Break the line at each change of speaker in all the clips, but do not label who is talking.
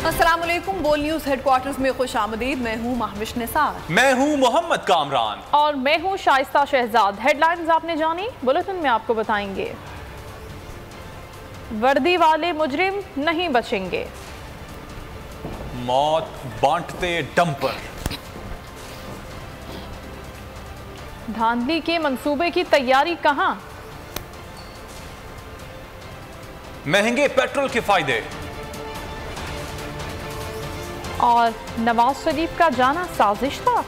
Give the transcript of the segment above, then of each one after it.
अस्सलाम वालेकुम। बोल न्यूज हेडक्वार्टर्स में खुश आमदीद। मैं हूँ महविश निसार।
मैं हूँ मोहम्मद कामरान
और मैं हूँ शाइस्ता शहजाद। हेडलाइंस आपने जानी, बुलेटिन में आपको बताएंगे। वर्दी वाले मुजरिम नहीं बचेंगे।
मौत बांटते डंपर।
धांधली के मंसूबे की तैयारी कहां?
महंगे पेट्रोल के फायदे।
और नवाज शरीफ का जाना साजिश था।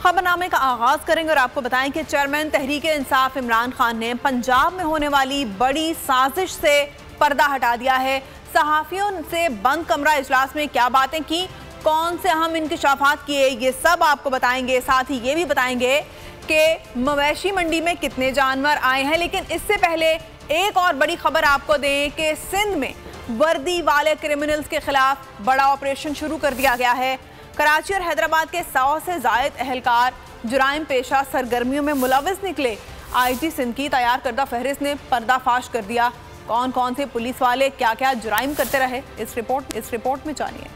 खबरनामे का आगाज करेंगे और आपको बताएं कि चेयरमैन तहरीक इंसाफ इमरान खान ने पंजाब में होने वाली बड़ी साजिश से पर्दा हटा दिया है। सहाफियों से बंद कमरा इजलास में क्या बातें की, कौन से अहम इंकशाफात किए, ये सब आपको बताएंगे। साथ ही ये भी बताएंगे कि मवेशी मंडी में कितने जानवर आए हैं। लेकिन इससे पहले एक और बड़ी खबर आपको दें कि सिंध में वर्दी वाले क्रिमिनल्स के खिलाफ बड़ा ऑपरेशन शुरू कर दिया गया है। कराची और हैदराबाद के 100 से जायद अहलकार जुराइम पेशा सरगर्मियों में मुलविस निकले। आईजी सिंध की तैयार करदा फहरिस्त ने पर्दाफाश कर दिया। कौन कौन से पुलिस वाले क्या क्या जुराइम करते रहे, इस रिपोर्ट में जानिए।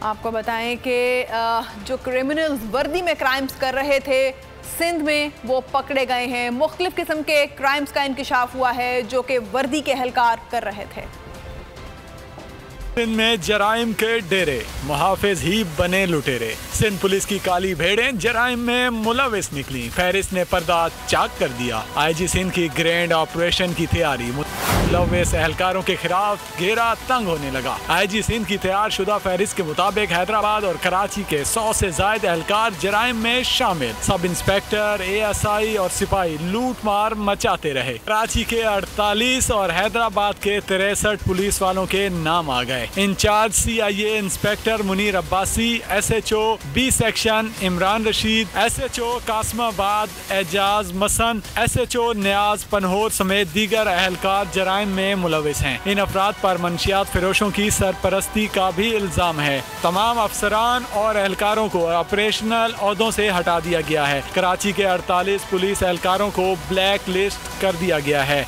आपको बताएं कि जो क्रिमिनल्स वर्दी में क्राइम्स कर रहे थे सिंध में, वो पकड़े गए हैं। मुख्तलिफ किस्म के क्राइम्स का इंकिशाफ हुआ है जो कि वर्दी के एहलकार कर रहे थे।
सिंध में जराइम के डेरे, मुहाफिज ही बने लुटेरे। सिंध पुलिस की काली भेड़ें जराइम में मुलविस निकली। फहरिस्त ने पर्दा चाक कर दिया। आईजी सिंध की ग्रैंड ऑपरेशन की तैयारी। मुलविस एहलकारों के खिलाफ घेरा तंग होने लगा। आईजी सिंध की तैयार शुदा फहरिस्त के मुताबिक हैदराबाद और कराची के 100 से जायद एहलकार जराइम में शामिल। सब इंस्पेक्टर, ASI और सिपाही लूट मार मचाते रहे। कराची के 48 और हैदराबाद के 63 पुलिस वालों के नाम आ गए। Incharge CIA inspector Munir Abbasi, SHO B section Imran Rashid, SHO Qasimabad Ejaz Masan, SHO Niaz Panhwar समेत दीगर एहलकार जराइम में मुलविस हैं। इन अफराद पर मंशियात फरोशों की सरपरस्ती का भी इल्जाम है। तमाम अफसरान और एहलकारों को ऑपरेशनल ओहदों से हटा दिया गया है। कराची के 48 पुलिस एहलकारों को ब्लैक लिस्ट कर दिया गया है।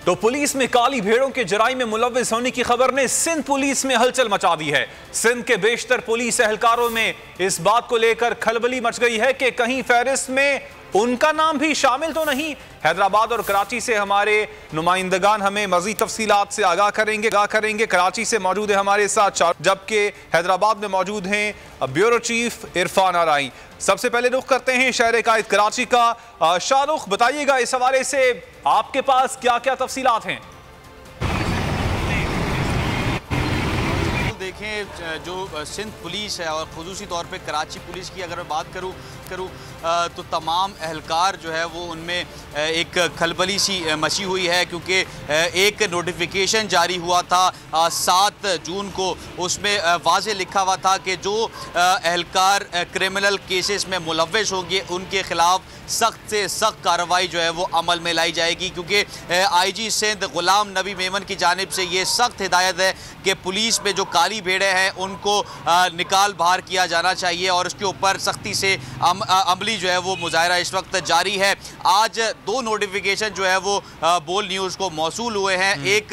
तो पुलिस में काली भेड़ों के जराइम में मुलविस होने की खबर ने सिंध पुलिस में हलचल मचा दी है। सिंध के बेशतर पुलिस एहलकारों में इस बात को लेकर खलबली मच गई है कि कहीं फहरिस्त में उनका नाम भी शामिल तो नहीं। हैदराबाद और कराची से हमारे नुमाइंदगान हमें मजीद तफसीलात से आगाह करेंगे। कराची से मौजूद है हमारे साथ, जबकि हैदराबाद में मौजूद हैं ब्यूरो चीफ इरफान आराई। सबसे पहले रुख करते हैं शहर कायद कराची का। शाहरुख, बताइएगा इस हवाले से आपके पास क्या क्या तफसीलात हैं?
देखें, जो सिंध पुलिस है और खुसूसी तौर पे कराची पुलिस की अगर मैं बात करूं तो तमाम एहलकार जो है वो उनमें एक खलबली सी मची हुई है, क्योंकि एक नोटिफिकेशन जारी हुआ था 7 जून को। उसमें वाज़े लिखा हुआ था कि जो एहलकार क्रिमिनल केसेस में मुलव्वस होंगे उनके खिलाफ सख्त से सख्त कार्रवाई जो है वो अमल में लाई जाएगी, क्योंकि IG सिंध गुलाम नबी मेमन की जानिब से ये सख्त हिदायत है कि पुलिस में जो काली भेड़ें हैं उनको निकाल बाहर किया जाना चाहिए और उसके ऊपर सख्ती से अमली जो है वो मुजाहरा इस वक्त जारी है। आज 2 नोटिफिकेशन जो है वो बोल न्यूज़ को मौसूल हुए हैं। एक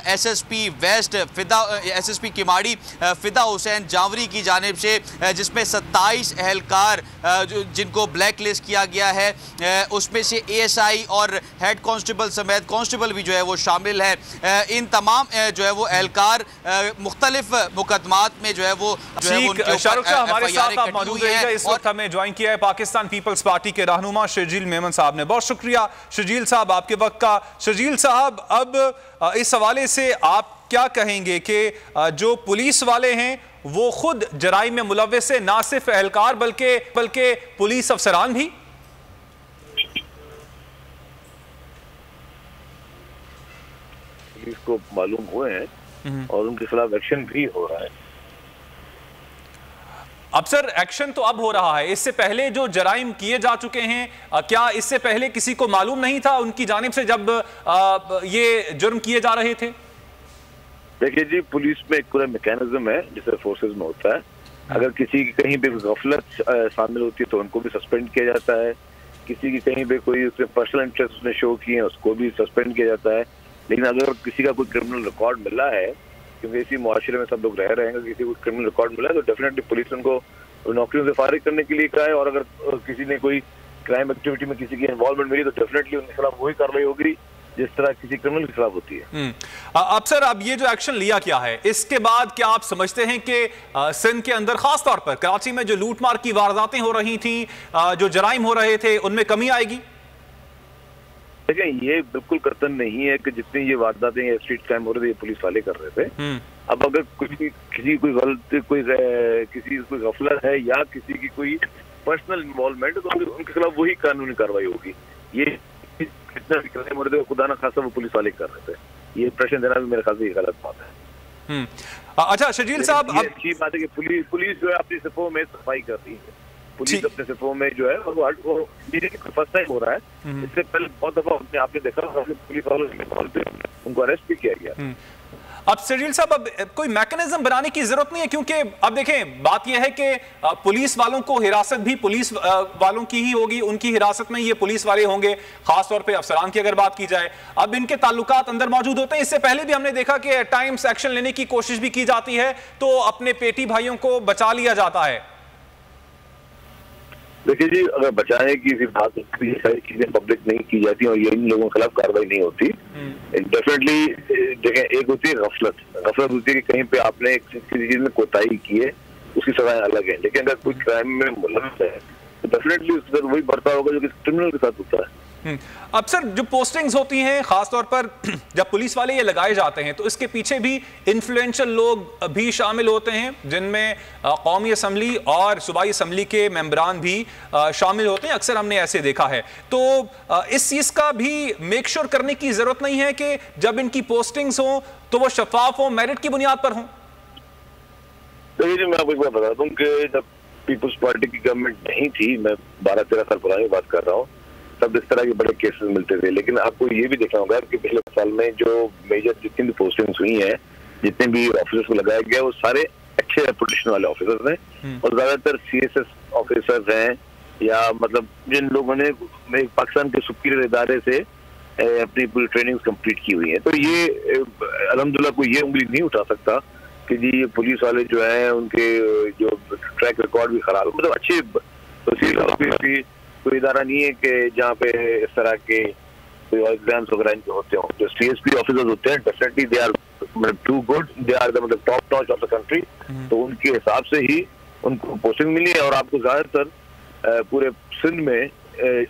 SSP वेस्ट SSP किमाड़ी फिदा हुसैन जावरी की जानिब से, जिसमें 27 एहलकार जिनको ब्लैक लिस्ट किया गया है, उसमें से ASI और हेड कांस्टेबल समेत कांस्टेबल भी जो है वो शामिल है। इन तमाम जो है वो एहलकार मुख्तलिफ मुकदमात में जो है वो
शाहरुख साहब हमारे साथ आप मौजूद हैं। इस वक्त हमें ज्वाइन किया है पाकिस्तान पीपल्स पार्टी के रहनुमा शर्जील मेमन साहब ने। बहुत शुक्रिया शर्जील साहब आपके वक्त का। शर्जील साहब, अब इस हवाले से आप क्या कहेंगे कि जो पुलिस वाले हैं वो खुद जराइम में मुलविस है, ना सिर्फ एहलकार बल्कि पुलिस अफसरान भी?
पुलिस को मालूम हुए हैं और उनके खिलाफ एक्शन भी हो रहा है।
अब सर एक्शन तो अब हो रहा है, इससे पहले जो जराइम किए जा चुके हैं, क्या इससे पहले किसी को मालूम नहीं था उनकी जानिब से जब ये जुर्म किए जा रहे थे?
देखिए जी, पुलिस में एक पूरा मैकेनिज्म है जैसे फोर्सेस में होता है अगर किसी की कहीं पे गफलत शामिल होती है तो उनको भी सस्पेंड किया जाता है, किसी की कहीं पे कोई उसके पर्सनल इंटरेस्ट उसने शो किए हैं उसको भी सस्पेंड किया जाता है। लेकिन अगर किसी का कोई क्रिमिनल रिकॉर्ड मिला है, क्योंकि इसी मुआशरे में सब लोग रह रहे हैं, किसी को क्रिमिनल रिकॉर्ड मिला है तो डेफिनेटली पुलिस उनको नौकरियों से फारिग करने के लिए कहा है। और अगर किसी ने कोई क्राइम एक्टिविटी में किसी की इन्वॉल्वमेंट मिली तो डेफिनेटली उनके खिलाफ वही कार्रवाई होगी जिस तरह किसी क्रिमिनल के खिलाफ होती है।
अब सर, अब ये जो एक्शन लिया गया है, इसके बाद क्या आप समझते हैं कि सिंध के अंदर खास तौर पर कराची में जो लूटमार की वारदातें हो रही थी, जो जराइम हो रहे थे, उनमें कमी आएगी?
देखिए, ये बिल्कुल कतन नहीं है कि जितनी ये वारदातें या स्ट्रीट क्राइम हो रहे थे पुलिस वाले कर रहे थे। अब अगर किसी कोई गलत किसी कोई गफलत है या किसी की कोई पर्सनल इन्वॉल्वमेंट तो उनके खिलाफ वही कानूनी कार्रवाई होगी। ये कितना भी क्राइम हो रहे थे खुदा ना खासा वो पुलिस वाले कर रहे थे, ये प्रश्न देना भी मेरे ख्याल से गलत बात है।
अच्छा शर्जील साहब,
अब अच्छी बात है कि पुलिस जो है अपनी सिफों में सफाई कर रही है। पुलिस अपने सिफों में जो है वो फर्स्ट टाइम हो रहा है। इससे पहले बहुत दफा आपने देखा पुलिस वालों उनको अरेस्ट भी किया गया।
अब शर्जील साहब, अब कोई मैकेनिज्म बनाने की जरूरत नहीं है, क्योंकि अब देखें बात यह है कि पुलिस वालों को हिरासत भी पुलिस वालों की ही होगी, उनकी हिरासत में ये पुलिस वाले होंगे, खासतौर पे अफसरान की अगर बात की जाए। अब इनके ताल्लुकात अंदर मौजूद होते हैं। इससे पहले भी हमने देखा कि टाइम्स एक्शन लेने की कोशिश भी की जाती है तो अपने पेटी भाइयों को बचा लिया जाता है।
देखिए जी, अगर बचाने की बात ये सारी चीजें पब्लिक नहीं की जाती और ये इन लोगों के खिलाफ कार्रवाई नहीं होती। डेफिनेटली देखें, एक होती है गफलत होती है कि कहीं पे आपने किसी चीज में कोताही की है, उसकी सजाएं अलग है। लेकिन अगर कोई क्राइम में मुलव्वस है तो डेफिनेटली उसके साथ वही बर्ताव होगा जो कि क्रिमिनल के साथ होता है।
अब सर, जो पोस्टिंग्स होती हैं खासतौर पर जब पुलिस वाले ये लगाए जाते हैं तो इसके पीछे भी इन्फ्लुएंशियल लोग भी शामिल होते हैं, जिनमें कौमी असम्बली और सूबाई असम्बली के मेंबरान भी शामिल होते हैं। अक्सर हमने ऐसे देखा है। तो इस चीज का भी मेक श्योर करने की जरूरत नहीं है कि जब इनकी पोस्टिंग्स हो तो वो शफाफ हो, मेरिट की बुनियाद पर हो।
देखिए, मैं आपको एक बात बता दूं कि जब पीपुल्स पार्टी की गवर्नमेंट नहीं थी, मैं 12-13 साल पुरानी बात कर रहा हूँ, तब इस तरह के बड़े केसेस मिलते थे। लेकिन आपको ये भी देखना होगा कि पिछले साल में जो मेजर जितनी भी पोस्टिंग्स हुई हैं, जितने भी ऑफिसर्स को लगाया गया, वो सारे अच्छे रेपुटेशन वाले ऑफिसर्स हैं और ज्यादातर CSS ऑफिसर्स हैं या मतलब जिन लोगों ने पाकिस्तान के सुपीरियर इदारे से अपनी पूरी ट्रेनिंग कंप्लीट की हुई है। तो ये अल्हम्दुलिल्लाह कोई ये उंगली नहीं उठा सकता कि जी ये पुलिस वाले जो है उनके जो ट्रैक रिकॉर्ड भी खराब, मतलब अच्छे तहसील ऑफिस भी कोई इदारा नहीं है कि जहाँ पे इस तरह के कोई एग्जाम्स वगैरह इनके होते हों। जो CSP ऑफिसर्स होते हैं definitely they are too good, they are the मतलब top notch of the country. तो उनके हिसाब से ही उनको पोस्टिंग मिली है और आपको ज्यादातर पूरे सिंध में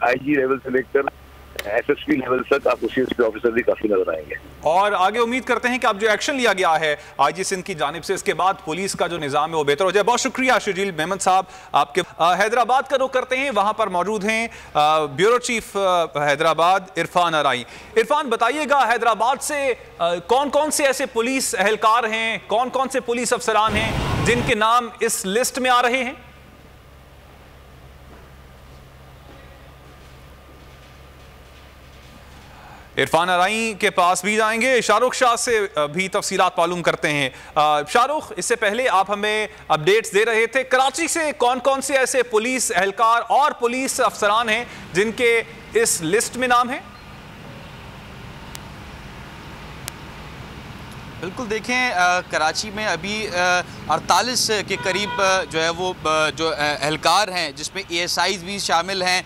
IG लेवल से लेकर SSP लेवल तक आपको CSP ऑफिसर भी काफी नजर आएंगे।
और आगे उम्मीद करते हैं कि अब जो एक्शन लिया गया है IG सिंध की जानिब से, इसके बाद पुलिस का जो निजाम है वो बेहतर हो जाए। बहुत शुक्रिया शर्जील मेमन साहब आपके। हैदराबाद का रुख करते हैं, वहां पर मौजूद हैं ब्यूरो चीफ हैदराबाद इरफान अराई। इरफान, बताइएगा हैदराबाद से कौन कौन से ऐसे पुलिस एहलकार हैं, कौन कौन से पुलिस अफसरान हैं जिनके नाम इस लिस्ट में आ रहे हैं? इरफान अराई के पास भी जाएंगे, शाहरुख शाह से भी तफसीलात मालूम करते हैं। शाहरुख, इससे पहले आप हमें अपडेट्स दे रहे थे, कराची से कौन कौन से ऐसे पुलिस एहलकार और पुलिस अफसरान हैं जिनके इस लिस्ट में नाम है?
बिल्कुल, देखें कराची में अभी 48 के करीब जो है वो जो एहलकार हैं, जिसमें ASIs भी शामिल हैं,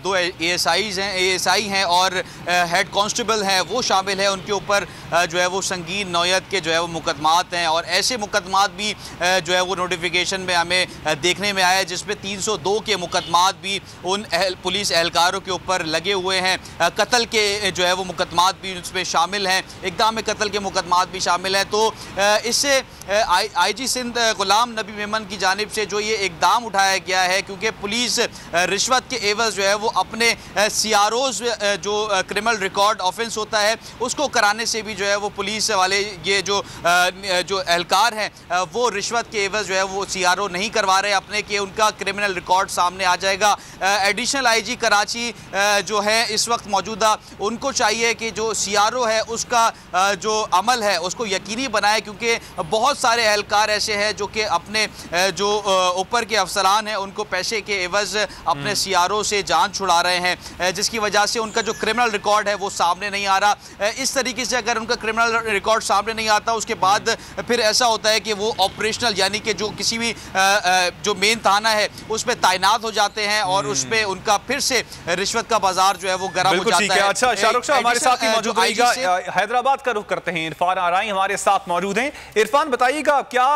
2 ASI हैं और हेड कांस्टेबल हैं, वो शामिल है। उनके ऊपर जो है वो संगीन नौयत के जो है वो मुकदमात हैं और ऐसे मुकदमात भी जो है वो नोटिफिकेशन में हमें देखने में आया है, जिसमें 302 के मुकदमात भी उन पुलिस एहलकारों के ऊपर लगे हुए हैं। कत्ल के जो है वो मुकदमात भी उसमें शामिल हैं, इक़दाम में कत्ल के मुकदमात भी शामिल हैं। तो इससे IG सिंध गुलाम नबी मेमन की जानिब से जो ये इक़दाम उठाया गया है, क्योंकि पुलिस रिश्वत के एवज़ जो है वो अपने CROs जो क्रिमिनल रिकॉर्ड ऑफेंस होता है उसको कराने से भी जो है वो पुलिस वाले ये जो एहलकार हैं वो रिश्वत के एवज़ जो है वो CRO नहीं करवा रहे अपने, कि उनका क्रिमिनल रिकॉर्ड सामने आ जाएगा। एडिशनल IG कराची जो है इस वक्त मौजूदा, उनको चाहिए कि जो CRO है उसका जो अमल है उसको यकीनी बनाए, क्योंकि बहुत बहुत सारे एहलकार ऐसे हैं जो कि अपने जो ऊपर के अफसरान हैं उनको पैसे के एवज अपने सीआरओ से जान छुड़ा रहे हैं, जिसकी वजह से उनका जो क्रिमिनल रिकॉर्ड है वो सामने नहीं आ रहा। इस तरीके से अगर उनका क्रिमिनल रिकॉर्ड सामने नहीं आता उसके बाद फिर ऐसा होता है कि वो ऑपरेशनल यानी कि जो किसी भी जो मेन थाना है उस पर तैनात हो जाते हैं और उस पर उनका फिर से रिश्वत का बाजार जो है वो गर्म हो जाता है।
अच्छा, शाहरुख शाह हमारे साथ ही मौजूद रहेगा। हैदराबाद का रुख करते हैं, इरफान आराई हमारे साथ मौजूद हैं। इरफान, बताइएगा क्या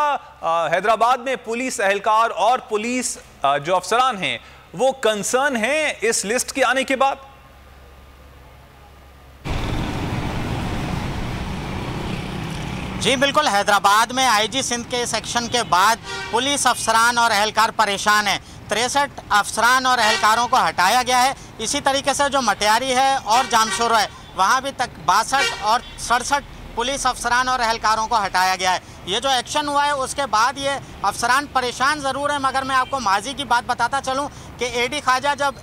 हैदराबाद में पुलिस एहलकार और पुलिस जो अफसरान हैं वो कंसर्न हैं इस लिस्ट के आने के बाद?
जी बिल्कुल, हैदराबाद में आईजी सिंध के सेक्शन के बाद पुलिस अफसरान और एहलकार परेशान हैं। 63 अफसरान और एहलकारों को हटाया गया है। इसी तरीके से जो मटियारी है और जामशोर है वहाँ भी तक 62 और 67 पुलिस अफसरान और एहलकारों को हटाया गया है। ये जो एक्शन हुआ है उसके बाद ये अफसरान परेशान ज़रूर है, मगर मैं आपको माजी की बात बताता चलूँ कि एडी ख्वाजा जब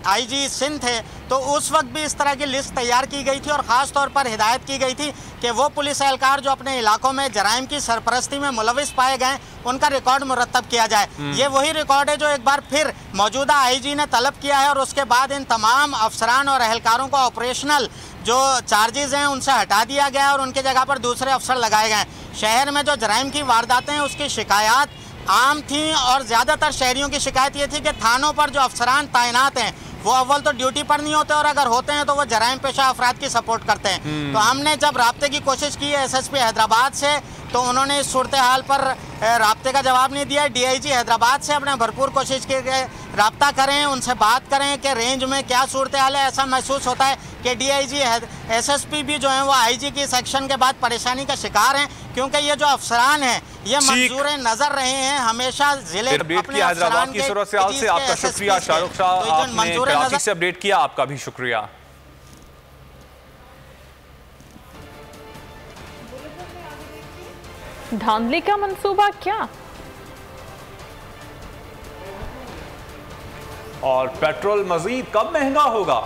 आईजी सिंध थे तो उस वक्त भी इस तरह की लिस्ट तैयार की गई थी और ख़ास तौर पर हिदायत की गई थी कि वो पुलिस एहलकार जो अपने इलाकों में जराइम की सरपरस्ती में मुलविस पाए गए उनका रिकॉर्ड मुरतब किया जाए। ये वही रिकॉर्ड है जो एक बार फिर मौजूदा आईजी ने तलब किया है और उसके बाद इन तमाम अफसरान और एहलकारों को ऑपरेशनल जो चार्जेस हैं उनसे हटा दिया गया और उनके जगह पर दूसरे अफसर लगाए गए। शहर में जो जराइम की वारदातें हैं उसकी शिकायत आम थी और ज़्यादातर शहरियों की शिकायत ये थी कि थानों पर जो अफसरान तैनात हैं वो अव्वल तो ड्यूटी पर नहीं होते और अगर होते हैं तो वो जराइम पेशा अफराद की सपोर्ट करते हैं। तो हमने जब राब्ते की कोशिश की है एसएसपी हैदराबाद से तो उन्होंने इस सूरत हाल पर राब्ते का जवाब नहीं दिया। डीआईजी हैदराबाद से अपने भरपूर कोशिश की कि राब्ता करें, उनसे बात करें कि रेंज में क्या सूरत हाल है। ऐसा महसूस होता है कि डीआईजी एसएसपी भी जो है वो आईजी की सेक्शन के बाद परेशानी का शिकार हैं, क्योंकि ये जो अफसरान हैं ये मंजूर नजर रहे हैं हमेशा जिले
अपने हैदराबाद की सूरत से। आपका शुक्रिया शाहरुख शाह, आपने कराची से अपडेट किया, आपका भी शुक्रिया।
धांधली का मंसूबा क्या?
और पेट्रोल मजीद कब महंगा होगा?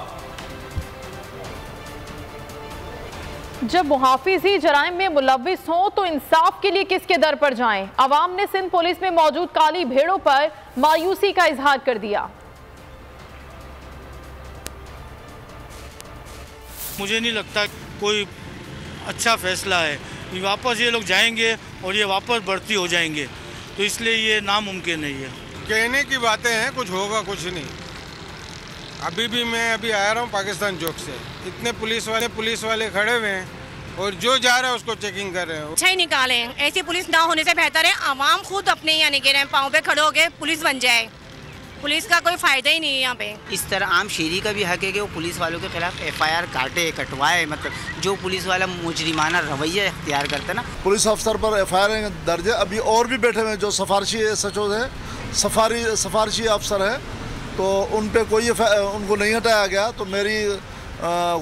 जब मुहाफिजी जराइम में मुलविस हों तो इंसाफ के लिए किसके दर पर जाएं? अवाम ने सिंध पुलिस में मौजूद काली भेड़ों पर मायूसी का इजहार कर दिया।
मुझे नहीं लगता कोई अच्छा फैसला है। वापस ये लोग जाएंगे और ये वापस बढ़ती हो जाएंगे, तो इसलिए ये नामुमकिन नहीं है।
कहने की बातें हैं, कुछ होगा कुछ नहीं। अभी भी मैं आया रहा हूँ पाकिस्तान चौक से, इतने पुलिस वाले खड़े हुए हैं और जो जा रहा है उसको चेकिंग कर रहे हैं।
अच्छा ही निकाले, ऐसी पुलिस ना होने से बेहतर है आवाम खुद अपने यानी कि पाँव पे खड़े हो गए पुलिस बन जाए। पुलिस का कोई फायदा ही नहीं है यहाँ पे। इस तरह आम शहरी का भी हक है कि वो पुलिस वालों के खिलाफ एफआईआर काटे कटवाए, मतलब जो पुलिस वाला मुजरिमाना रवैया इख्तियार करता है ना।
पुलिस अफसर पर एफआईआर दर्ज है। अभी और भी बैठे हुए हैं जो सिफारशी एसएचओ है, सिफारशी अफसर है, तो उन पे कोई उनको नहीं हटाया गया। तो मेरी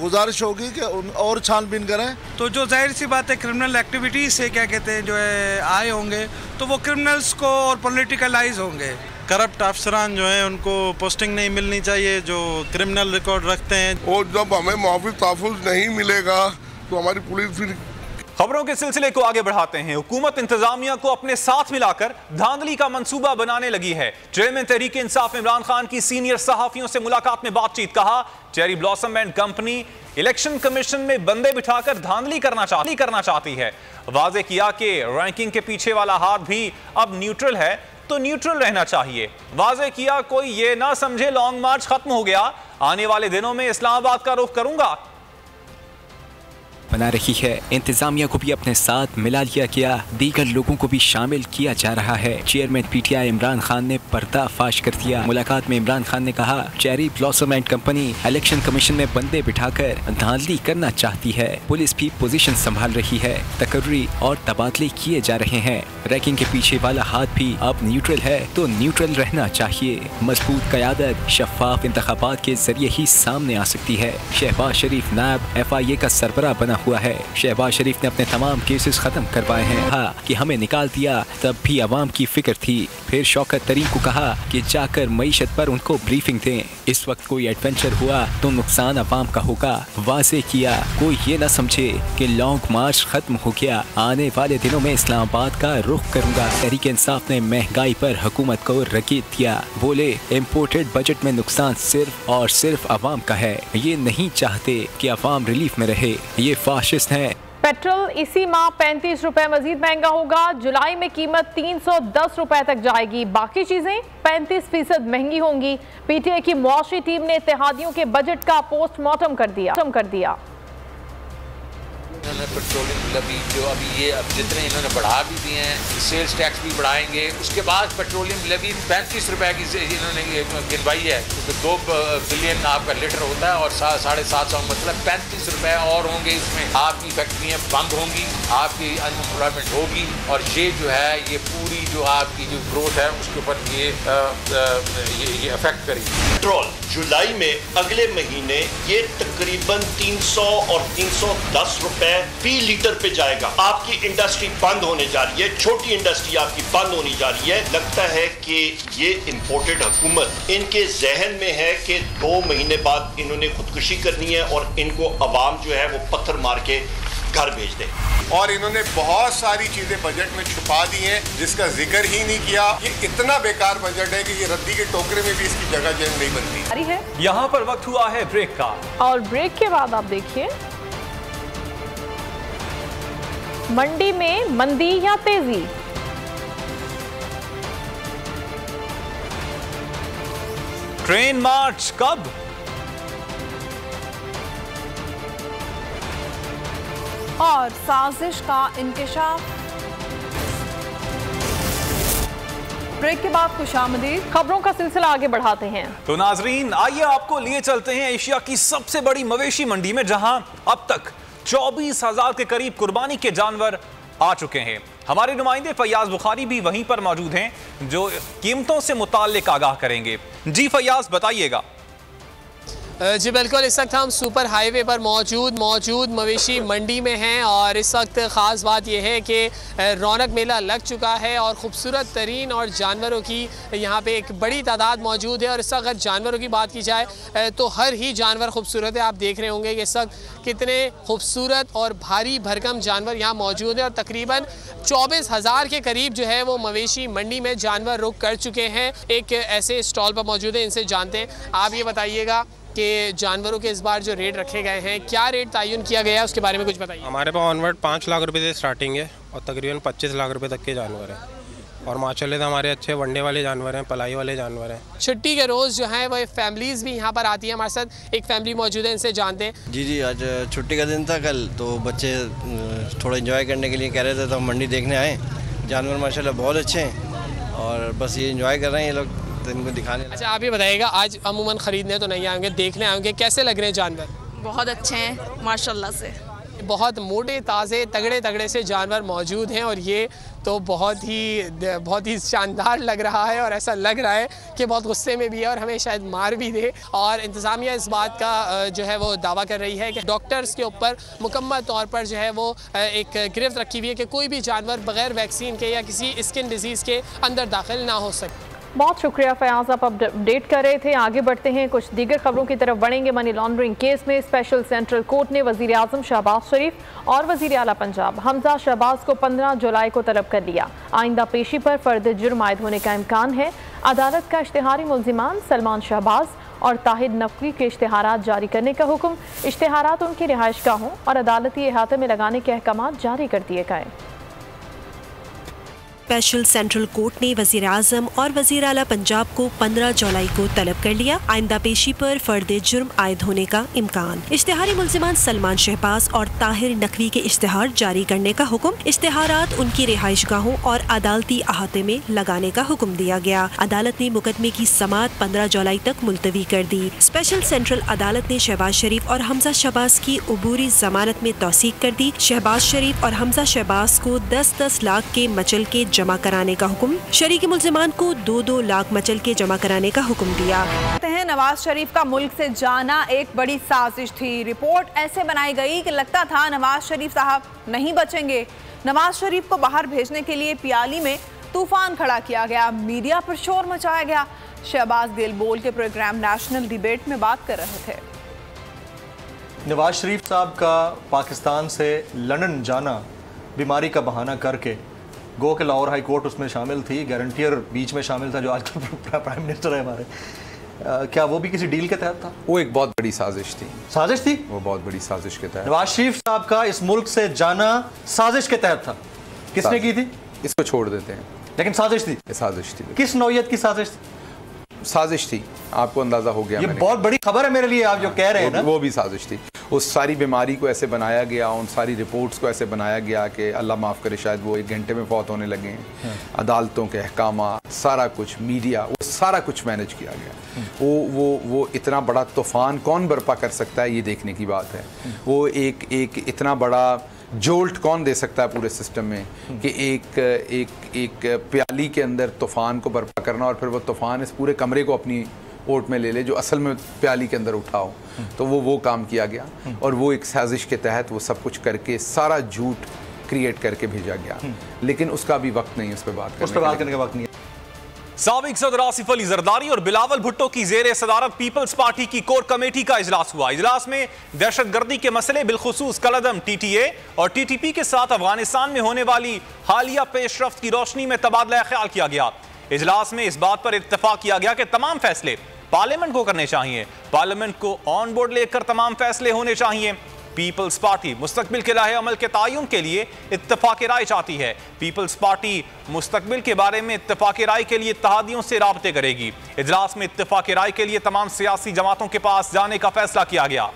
गुजारिश होगी कि और छानबीन करें।
तो जो जाहिर सी बात है क्रिमिनल एक्टिविटीज से क्या कहते हैं जो है आए होंगे तो वो क्रिमिनल्स को और पॉलिटिकलाइज होंगे।
करप्ट अफसरान जो हैं उनको पोस्टिंग नहीं मिलनी चाहिए जो क्रिमिनल रिकॉर्ड रखते हैं।
और जब हमें मुआविज तहफ़्फ़ुज़ नहीं मिलेगा तो हमारी पुलिस फिर।
खबरों के सिलसिले को आगे बढ़ाते हैं। हुकूमत इंतजामिया को अपने साथ मिलाकर धांधली का मंसूबा बनाने लगी है। चेयरमैन तहरीक इंसाफ इमरान खान की सीनियर सहाफियों से मुलाकात में बातचीत। कहा cherry blossom and company election commission में बंदे बिठाकर धांधली करना चाहती है। वाज़े किया कि रैंकिंग के पीछे वाला हाथ भी अब न्यूट्रल है तो न्यूट्रल रहना चाहिए। वाज़े किया कोई ये ना समझे लॉन्ग मार्च खत्म हो गया, आने वाले दिनों में इस्लामाबाद का रुख करूंगा।
बना रही है। इंतजामिया को भी अपने साथ मिला लिया गया, दीगर लोगों को भी शामिल किया जा रहा है। चेयरमैन पीटीआई इमरान खान ने पर्दाफाश कर दिया। मुलाकात में इमरान खान ने कहा cherry blossom and company election commission में बंदे बिठाकर धांधली करना चाहती है। पुलिस भी पोजीशन संभाल रही है, तकर्री और तबादले किए जा रहे हैं। रैंकिंग के पीछे वाला हाथ भी अब न्यूट्रल है तो न्यूट्रल रहना चाहिए। मजबूत क़यादत शफाफ इंतखाबात के जरिए ही सामने आ सकती है। शहबाज शरीफ नायब FIA का सरबराह बना हुआ है। शहबाज शरीफ ने अपने तमाम केसेस खत्म करवाए हैं। हाँ कि हमें निकाल दिया तब भी अवाम की फिक्र थी। फिर शौकत तरीन को कहा कि जाकर मईशत पर उनको ब्रीफिंग दें। इस वक्त कोई एडवेंचर हुआ तो नुकसान अवाम का होगा। वाजे किया कोई ये न समझे कि लॉन्ग मार्च खत्म हो गया, आने वाले दिनों में इस्लामाबाद का रुख करूंगा। तहरीक इंसाफ ने महंगाई पर हुकूमत को रकीब दिया। बोले इम्पोर्टेड बजट में नुकसान सिर्फ और सिर्फ अवाम का है। ये नहीं चाहते कि अवाम रिलीफ में रहे। ये फाशिस्ट हैं।
पेट्रोल इसी माह 35 रुपए मजीद महंगा होगा। जुलाई में कीमत 310 रुपए तक जाएगी। बाकी चीजें 35% महंगी होंगी। पीटीआई की मुआशी टीम ने इत्तेहादियों के बजट का पोस्टमार्टम कर दिया।
इन्होंने पेट्रोलियम लेवी जो अभी ये अब जितने इन्होंने बढ़ा भी दिए हैं, सेल्स टैक्स भी बढ़ाएंगे। उसके बाद पेट्रोलियम लेवी 35 रुपए की इन्होंने गिनवाई है, तो 2 बिलियन आपका लीटर होता है और 750 मतलब 35 रुपए और होंगे। इसमें आपकी फैक्ट्रियाँ बंद होंगी, आपकी अनएम्प्लॉयमेंट होगी और ये जो है ये पूरी जो आपकी जो ग्रोथ है उसके ऊपर ये अफेक्ट करेगी।
पेट्रोल जुलाई में अगले महीने ये तकरीबन 300 और 310 रुपए फी लीटर पे जाएगा। आपकी इंडस्ट्री बंद होने जा रही है, छोटी इंडस्ट्री आपकी बंद होने जा रही है। लगता है कि ये इंपोर्टेड हुकूमत इनके जहन में है कि 2 महीने बाद इन्होंने खुदकुशी करनी है और इनको अवाम जो है वो पत्थर मार के घर भेज दे।
और इन्होंने बहुत सारी चीजें बजट में छुपा दी हैं जिसका जिक्र ही नहीं किया। ये इतना बेकार बजट है कि ये रद्दी के टोकरे में भी इसकी जगह जगह नहीं बनती।
यहाँ पर वक्त हुआ है ब्रेक का
और ब्रेक के बाद आप देखिए मंडी में मंदी या तेजी।
ट्रेन मार्च कब?
और साजिश का इंकशाफ। ब्रेक के बाद खुशामदीद।
खबरों का सिलसिला आगे बढ़ाते हैं।
तो नाजरीन आइए आपको लिए चलते हैं एशिया की सबसे बड़ी मवेशी मंडी में, जहां अब तक 24,000 के करीब कुर्बानी के जानवर आ चुके हैं। हमारे नुमाइंदे फैयाज बुखारी भी वहीं पर मौजूद हैं जो कीमतों से मुताल्लिक आगाह करेंगे। जी फैयाज बताइएगा।
जी बिल्कुल, इस वक्त हम सुपर हाईवे पर मौजूद मवेशी मंडी में हैं और इस वक्त ख़ास बात यह है कि रौनक मेला लग चुका है और ख़ूबसूरत तरीन और जानवरों की यहाँ पे एक बड़ी तादाद मौजूद है। और इस वक्त अगर जानवरों की बात की जाए तो हर ही जानवर खूबसूरत है। आप देख रहे होंगे कि इस वक्त कितने खूबसूरत और भारी भरकम जानवर यहाँ मौजूद हैं और तकरीबन 24,000 के करीब जो है वो मवेशी मंडी में जानवर रुक कर चुके हैं। एक ऐसे स्टॉल पर मौजूद है, इनसे जानते हैं। आप ये बताइएगा कि जानवरों के इस बार जो रेट रखे गए हैं, क्या रेट तयन किया गया है, उसके बारे में कुछ बताइए।
हमारे पास ऑनवर्ड 5 लाख रुपए से स्टार्टिंग है और तकरीबन 25 लाख रुपए तक के जानवर हैं और माशाल्लाह से हमारे अच्छे वनडे वाले जानवर हैं, पलाई वाले जानवर हैं।
छुट्टी के रोज़ जो है वो फैमिलीज़ भी यहाँ पर आती है। हमारे साथ एक फैमिली मौजूद है, इनसे जानते हैं।
जी आज छुट्टी का दिन था कल, तो बच्चे थोड़ा इंजॉय करने के लिए कह रहे थे तो हम मंडी देखने आए। जानवर माशाल्लाह बहुत अच्छे हैं और बस ये इंजॉय कर रहे हैं ये लोग, तो इनको दिखाने।
अच्छा आप ये बताइएगा, आज अमूमन ख़रीदने तो नहीं आएंगे, देखने आएंगे, कैसे लग रहे हैं जानवर?
बहुत अच्छे हैं माशाल्लाह से।
बहुत मोटे ताज़े तगड़े से जानवर मौजूद हैं और ये तो बहुत ही शानदार लग रहा है और ऐसा लग रहा है कि बहुत गुस्से में भी है और हमें शायद मार भी दे। और इंतज़ामिया इस बात का जो है वो दावा कर रही है कि डॉक्टर्स के ऊपर मुकम्मल तौर पर जो है वो एक गिरफ्त रखी हुई है कि कोई भी जानवर बग़ैर वैक्सीन के या किसी स्किन डिजीज़ के अंदर दाखिल ना हो सके।
बहुत शुक्रिया फयाज, आप अपडेट कर रहे थे। आगे बढ़ते हैं, कुछ दीगर खबरों की तरफ बढ़ेंगे। मनी लॉन्ड्रिंग केस में स्पेशल सेंट्रल कोर्ट ने वज़ीर आज़म शहबाज शरीफ और वज़ीर आला पंजाब हमजा शहबाज को 15 जुलाई को तलब कर लिया। आइंदा पेशी पर फर्द जुर्म आयद होने का इम्कान है। अदालत का इश्तिहारी मुल्जिमान सलमान शहबाज और ताहिर नकवी के इश्तिहारात जारी करने का हुक्म। इश्तिहारात उनकी रिहाइशगाहों और अदालती अहाते में लगाने के अहकाम जारी कर दिए गए।
स्पेशल सेंट्रल कोर्ट ने वज़ीर आज़म और वज़ीर आला पंजाब को 15 जुलाई को तलब कर लिया। आइंदा पेशी पर फर्द जुर्म आयद होने का इम्कान। इश्तिहारी मुल्जिमान सलमान शहबाज और ताहिर नकवी के इश्तिहार जारी करने का हुक्म। इश्तिहारात उनकी रिहाइशगाहों और अदालती अहाते में लगाने का हुक्म दिया गया। अदालत ने मुकदमे की समाअत 15 जुलाई तक मुलतवी कर दी। स्पेशल सेंट्रल अदालत ने शहबाज शरीफ और हमजा शहबाज की उबूरी जमानत में तौसीक कर दी। शहबाज शरीफ और हमजा शहबाज को 10-10 लाख के मचल के जमा कराने का हुक्म। शरीक मुल्जिमान को 2-2 लाख मचल के जमा कराने का हुक्म दिया।
नवाज शरीफ का मुल्क से जाना एक बड़ी साजिश थी। रिपोर्ट ऐसे बनाई गई कि लगता था नवाज शरीफ साहब नहीं बचेंगे। नवाज शरीफ को बाहर भेजने के लिए पियाली में तूफान खड़ा किया गया, मीडिया पर शोर मचाया गया। शहबाज गिल बोल के प्रोग्राम नेशनल डिबेट में बात कर रहे थे।
नवाज शरीफ साहब का पाकिस्तान से लंदन जाना बीमारी का बहाना करके, गो के लाहौर हाई कोर्ट उसमें शामिल थी, गारंटियर बीच में शामिल था जो आजकल प्राइम मिनिस्टर है हमारे। क्या वो भी किसी डील के तहत था?
वो एक बहुत बड़ी साजिश थी।
साजिश थी?
वो बहुत बड़ी साजिश के तहत।
नवाज शरीफ साहब का इस मुल्क से जाना साजिश के तहत था। किसने की थी?
इसको छोड़ देते हैं,
लेकिन साजिश थी।
साजिश थी।
किस नौयत की साजिश थी?
साजिश थी, आपको अंदाजा हो गया।
ये बहुत बड़ी खबर है मेरे लिए, आप जो कह रहे हैं ना।
वो भी साजिश थी। उस सारी बीमारी को ऐसे बनाया गया, उन सारी रिपोर्ट्स को ऐसे बनाया गया कि अल्लाह माफ़ करे शायद वो 1 घंटे में फौत होने लगे हैं। अदालतों के अहकामात, सारा कुछ, मीडिया, वो सारा कुछ मैनेज किया गया। वो इतना बड़ा तूफ़ान कौन बर्पा कर सकता है, ये देखने की बात है। वो एक इतना बड़ा जोल्ट कौन दे सकता है पूरे सिस्टम में कि एक प्याली के अंदर तूफ़ान को बर्पा करना और फिर वो तूफ़ान इस पूरे कमरे को अपनी ओट में ले ले जो असल में प्याली के अंदर उठा हो। तो वो काम किया गया और वो एक साजिश के तहत वो सब कुछ करके सारा झूठ क्रिएट करके भेजा गया। लेकिन उसका भी वक्त नहीं, उस पर बात करने
का वक्त नहीं है।
साबिक सदर आसिफ अली जरदारी और बिलावल भुट्टो की जेर सदारत पीपल्स पार्टी की कोर कमेटी का इजलास हुआ। इजलास में दहशतगर्दी के मसले बिलखुसूस कलअदम TTA और TTP के साथ अफगानिस्तान में होने वाली हालिया पेशरफ्त की रोशनी में तबादला ख्याल किया गया। इजलास में इस बात पर इत्तेफाक किया गया कि तमाम फैसले पार्लियामेंट को करने चाहिए, पार्लियामेंट को ऑन बोर्ड लेकर तमाम फैसले होने चाहिए। पीपल्स पार्टी मुस्तकबिल के लाहे अमल के तायुन के लिए इत्तफाक राय चाहती है। पीपल्स पार्टी मुस्तकबिल के बारे में इत्तफाक राय के लिए इत्तेहादियों से राब्ते करेगी। इजलास में इत्तफाक राय के लिए तमाम सियासी जमातों के पास जाने का फैसला किया गया।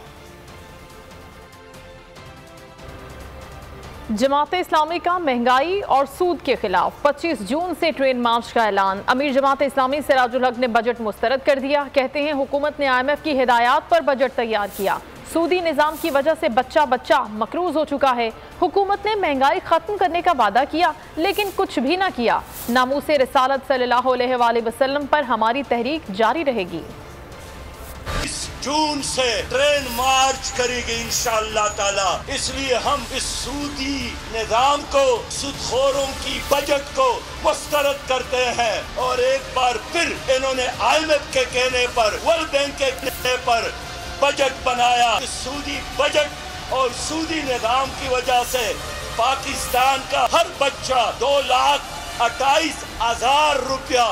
जमात इस्लामी का महंगाई और सूद के खिलाफ 25 जून से ट्रेन मार्च का ऐलान। अमीर जमात इस्लामी सिराजुल हक ने बजट मुस्तरद कर दिया। कहते हैं हुकूमत ने IMF की हिदायत पर बजट तैयार किया। सूदी निज़ाम की वजह से बच्चा मकरूज हो चुका है। हुकूमत ने महंगाई खत्म करने का वादा किया लेकिन कुछ भी ना किया। नामूसे रिसालत सल्लल्लाहु अलैहि वसल्लम पर हमारी तहरीक जारी रहेगी।
जून से ट्रेन मार्च करेगी इंशाअल्लाह ताला। इसलिए हम इस सूदी निजाम को, सूदखोरों की बजट को मुस्तरद करते हैं। और एक बार फिर इन्होंने IMF के कहने पर, वर्ल्ड बैंक के कहने पर बजट बनाया। इस सूदी बजट और सूदी निजाम की वजह से पाकिस्तान का हर बच्चा 2,28,000 रुपया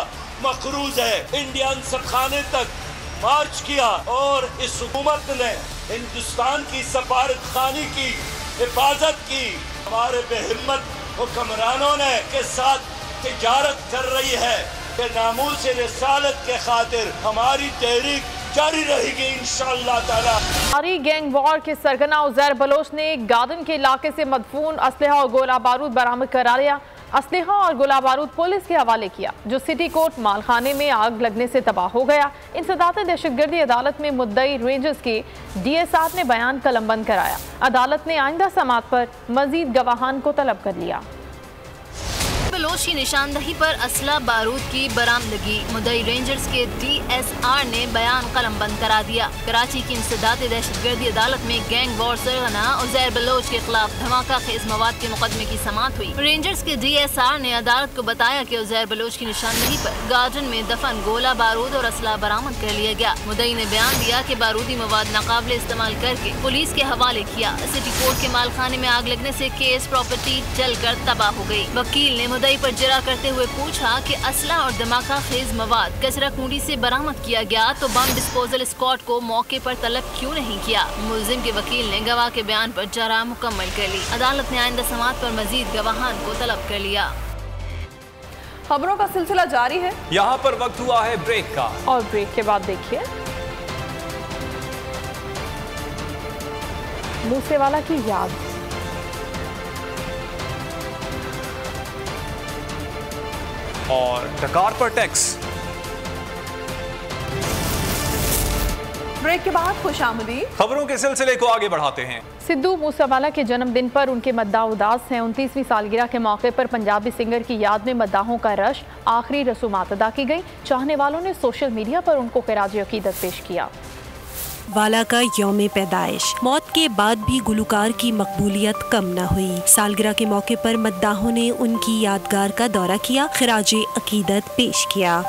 मकरूज है। इंडियन सखाने तक मार्च किया और इस हुकूमत ने हिंदुस्तान की सफारत खानी की हिफाजत की। हमारे बेहिम्मत हुक्मरानों ने के साथ तिजारत कर रही है कि नामूस रिसालत के खातिर हमारी तहरीक जारी रहेगी इंशाअल्लाह ताला।
भारी गैंग वॉर के सरगना उज़ैर बलोच ने गार्डन के इलाके से मदफून असलहा और गोला बारूद बरामद करा लिया। असलहा और गोला बारूद पुलिस के हवाले किया जो सिटी कोर्ट मालखाने में आग लगने से तबाह हो गया। इंसदात दहशतगर्दी अदालत में मुद्दई रेंजर्स के DSR ने बयान कलमबंद कराया। अदालत ने आइंदा समात पर मजीद गवाहान को तलब कर लिया।
बलोच की निशानदही पर असला बारूद की बरामदगी। मुद्दई रेंजर्स के DSR ने बयान कलमबंद करा दिया। कराची की इंसदात दहशतगर्दी अदालत में गैंग वॉर सरगना उज़ैर बलोच के खिलाफ धमाका खेज मवाद के मुकदमे की समाअत हुई। रेंजर्स के DSR ने अदालत को बताया कि उज़ैर बलोच की निशानदही पर गार्डन में दफन गोला बारूद और असला बरामद कर लिया गया। मुद्दई ने बयान दिया कि बारूदी मवाद नाकाबिल इस्तेमाल करके पुलिस के हवाले किया। सिटी कोर्ट के मालखाने में आग लगने से केस प्रॉपर्टी जलकर तबाह हो गई। वकील ने मुद्दई पर जरा करते हुए पूछा कि असला और धमाका खेज मवाद कचरा कुंडी से बरामद किया गया तो बम डिस्पोजल स्क्वाड को मौके पर तलब क्यों नहीं किया। मुल्जिम के वकील ने गवाह के बयान पर जरा मुकम्मल कर ली। अदालत ने आइंदा समात पर मजीद गवाहान को तलब कर लिया।
खबरों का सिलसिला जारी है।
यहाँ पर वक्त हुआ है ब्रेक का
और ब्रेक के बाद देखिए मूसेवाला की याद।
और डकार पर टैक्स।
ब्रेक के बाद खुशामदीद।
खबरों के सिलसिले को आगे बढ़ाते हैं।
सिद्धू मूसेवाला के जन्मदिन पर उनके मद्दाह उदास हैं। 29वीं सालगिरह के मौके पर पंजाबी सिंगर की याद में मद्दाहों का रश, आखिरी रसूमात अदा की गई। चाहने वालों ने सोशल मीडिया पर उनको खिराज अकीदत पेश किया।
वाला का यौम पैदाइश, मौत के बाद भी गुलकार की मकबूलियत कम न हुई। सालगिरह के मौके पर मद्दाहों ने उनकी यादगार का दौरा किया, खिराज अकीदत पेश किया।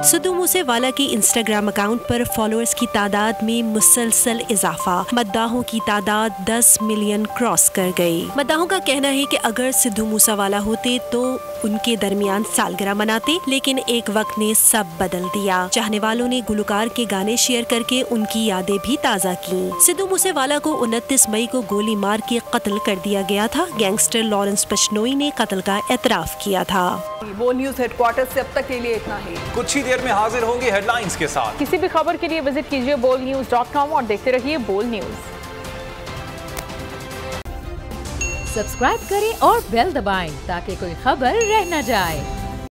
सिद्धू मूसेवाला के इंस्टाग्राम अकाउंट पर फॉलोअर्स की तादाद में मुसलसल इजाफा, मद्दाहों की तादाद 10 मिलियन क्रॉस कर गई। मद्दाहों का कहना है कि अगर सिद्धू मूसेवाला होते तो उनके दरमियान सालगिरह मनाते, लेकिन एक वक्त ने सब बदल दिया। चाहने वालों ने गुलकार के गाने शेयर करके उनकी यादें भी ताज़ा की। सिद्धू मूसेवाला को 29 मई को गोली मार के कत्ल कर दिया गया था। गैंगस्टर लॉरेंस बिश्नोई ने कत्ल का एतराफ किया था।
वो न्यूज़ हेडक्वार्टर से अब तक के लिए इतना ही।
कुछ ही देर में हाजिर होंगे हेडलाइंस के साथ।
किसी भी खबर के लिए विजिट कीजिए bolnews.com और देखते रहिए बोल न्यूज।
सब्सक्राइब करें और बेल दबाएं ताकि कोई खबर रह न जाए।